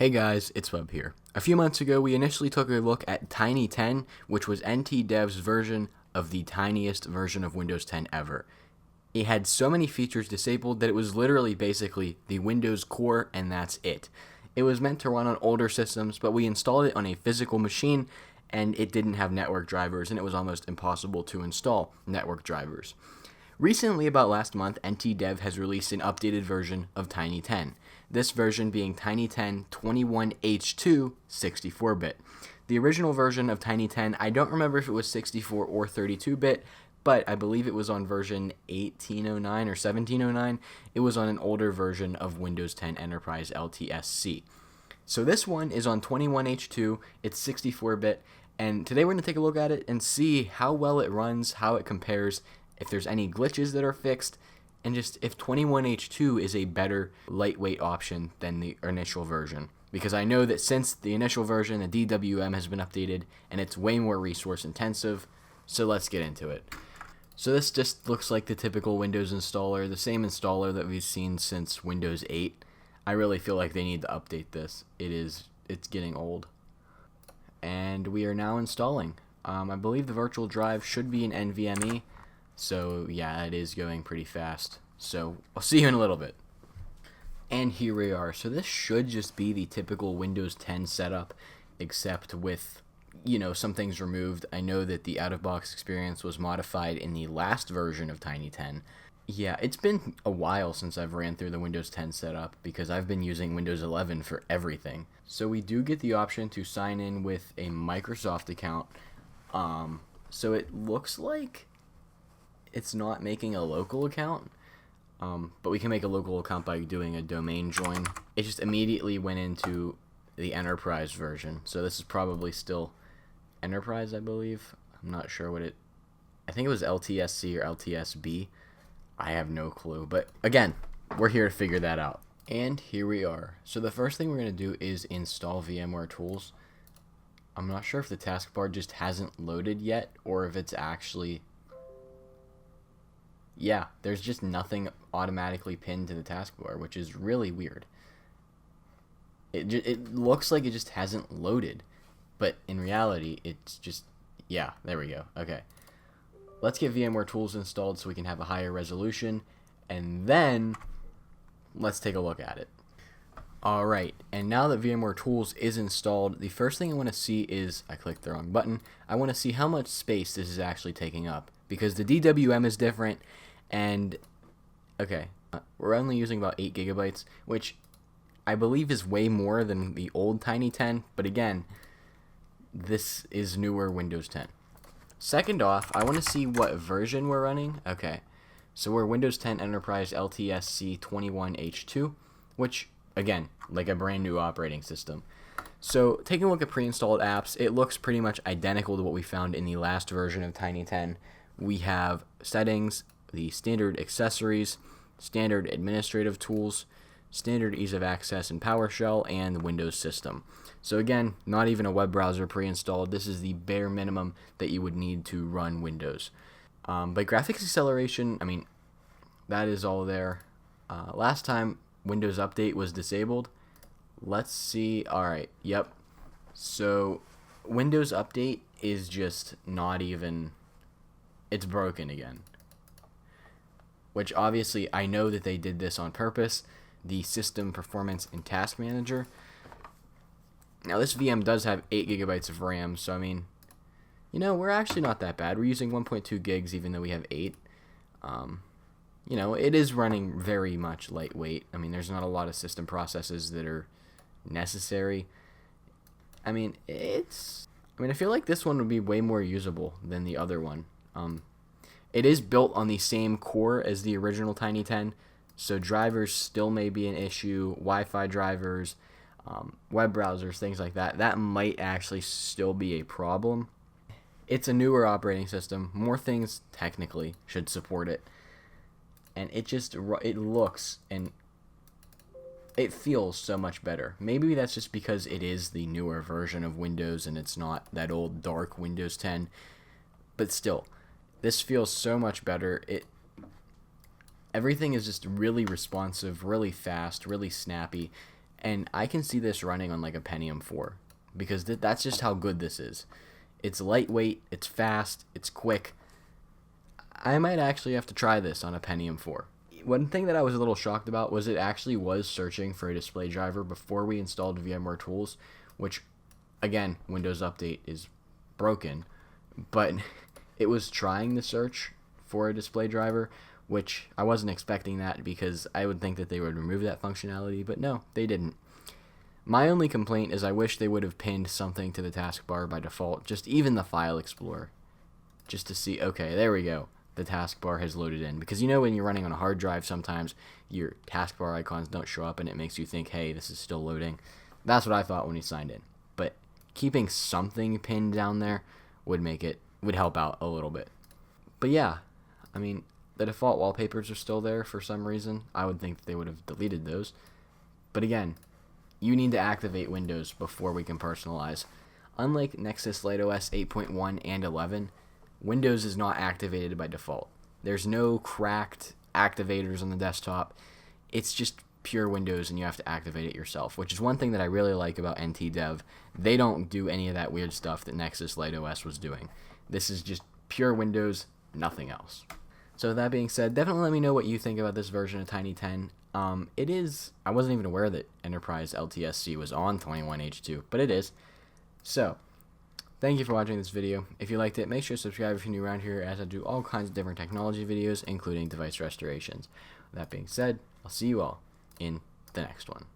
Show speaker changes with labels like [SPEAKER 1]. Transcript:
[SPEAKER 1] Hey guys, it's Webb here. A few months ago, we initially took a look at Tiny10, which was NTDEV's version of the tiniest version of Windows 10 ever. It had so many features disabled that it was literally basically the Windows core and that's it. It was meant to run on older systems, but we installed it on a physical machine and it didn't have network drivers and it was almost impossible to install network drivers. Recently, about last month, NTDEV has released an updated version of Tiny10. This version being Tiny10 21H2 64-bit. The original version of Tiny10, I don't remember if it was 64 or 32-bit, but I believe it was on version 1809 or 1709. It was on an older version of Windows 10 Enterprise LTSC. So this one is on 21H2, it's 64-bit, and today we're going to take a look at it and see how well it runs, how it compares, if there's any glitches that are fixed, and just if 21H2 is a better lightweight option than the initial version. Because I know that since the initial version, the DWM has been updated, and it's way more resource intensive, so let's get into it. So this just looks like the typical Windows installer, the same installer that we've seen since Windows 8. I really feel like they need to update this. It's getting old. And we are now installing. I believe the virtual drive should be an NVMe. So yeah, it is going pretty fast. So I'll see you in a little bit. And here we are. So this should just be the typical Windows 10 setup, except with, some things removed. I know that the out-of-box experience was modified in the last version of Tiny10. Yeah, it's been a while since I've ran through the Windows 10 setup because I've been using Windows 11 for everything. So we do get the option to sign in with a Microsoft account. So it looks like it's not making a local account, but we can make a local account by doing a domain join. It just immediately went into the Enterprise version, so this is probably still Enterprise, I believe. I'm not sure I think it was LTSC or LTSB. I have no clue, but again, we're here to figure that out. And here we are. So the first thing we're going to do is install VMware Tools. I'm not sure if the taskbar just hasn't loaded yet, or if it's actually... Yeah, there's just nothing automatically pinned to the taskbar, which is really weird. It looks like it just hasn't loaded, but in reality, it's just, yeah, there we go. Okay, let's get VMware Tools installed so we can have a higher resolution, and then let's take a look at it. Alright, and now that VMware Tools is installed, the first thing I want to see is, I clicked the wrong button, I want to see how much space this is actually taking up, because the DWM is different. And, okay, we're only using about 8 gigabytes, which I believe is way more than the old Tiny10, but again, this is newer Windows 10. Second off, I want to see what version we're running. Okay, so we're Windows 10 Enterprise LTSC 21H2, which, again, like a brand new operating system. So, taking a look at pre-installed apps, it looks pretty much identical to what we found in the last version of Tiny10. We have settings, the standard accessories, standard administrative tools, standard ease of access in PowerShell, and the Windows system. So again, not even a web browser pre-installed. This is the bare minimum that you would need to run Windows. But graphics acceleration, I mean, that is all there. Last time Windows Update was disabled. Let's see. Alright, yep. So Windows Update is just not even... It's broken again. Which obviously I know that they did this on purpose. The System Performance and Task Manager. Now this VM does have 8 gigabytes of RAM, so I mean, we're actually not that bad. We're using 1.2 gigs even though we have 8. It is running very much lightweight. I mean, there's not a lot of system processes that are necessary. I feel like this one would be way more usable than the other one. It is built on the same core as the original Tiny10, so drivers still may be an issue, Wi-Fi drivers, web browsers, things like that. That might actually still be a problem. It's a newer operating system. More things technically should support it. And it looks and it feels so much better. Maybe that's just because it is the newer version of Windows and it's not that old dark Windows 10. But still, this feels so much better. Everything is just really responsive, really fast, really snappy, And I can see this running on like a Pentium 4 because that's just how good this is. It's lightweight, it's fast, it's quick. I might actually have to try this on a Pentium 4. One thing that I was a little shocked about was it actually was searching for a display driver before we installed VMware Tools, which, again, Windows Update is broken, but it was trying to search for a display driver, which I wasn't expecting that because I would think that they would remove that functionality, but no, they didn't. My only complaint is I wish they would have pinned something to the taskbar by default, just even the File Explorer, just to see, okay, there we go. The taskbar has loaded in, because you know when you're running on a hard drive, sometimes your taskbar icons don't show up and it makes you think, hey, this is still loading. That's what I thought when he signed in, but keeping something pinned down there would help out a little bit. But yeah, I mean, the default wallpapers are still there for some reason. I would think that they would have deleted those, but again, you need to activate Windows before we can personalize. Unlike Nexus Light OS 8.1 and 11, Windows is not activated by default. There's no cracked activators on the desktop. It's just pure Windows and you have to activate it yourself, which is one thing that I really like about NTDEV. They don't do any of that weird stuff that Nexus Light OS was doing. This is just pure Windows, nothing else. So that being said, definitely let me know what you think about this version of Tiny10. I wasn't even aware that Enterprise LTSC was on 21H2, but it is. So, thank you for watching this video. If you liked it, make sure to subscribe if you're new around here, as I do all kinds of different technology videos, including device restorations. With that being said, I'll see you all in the next one.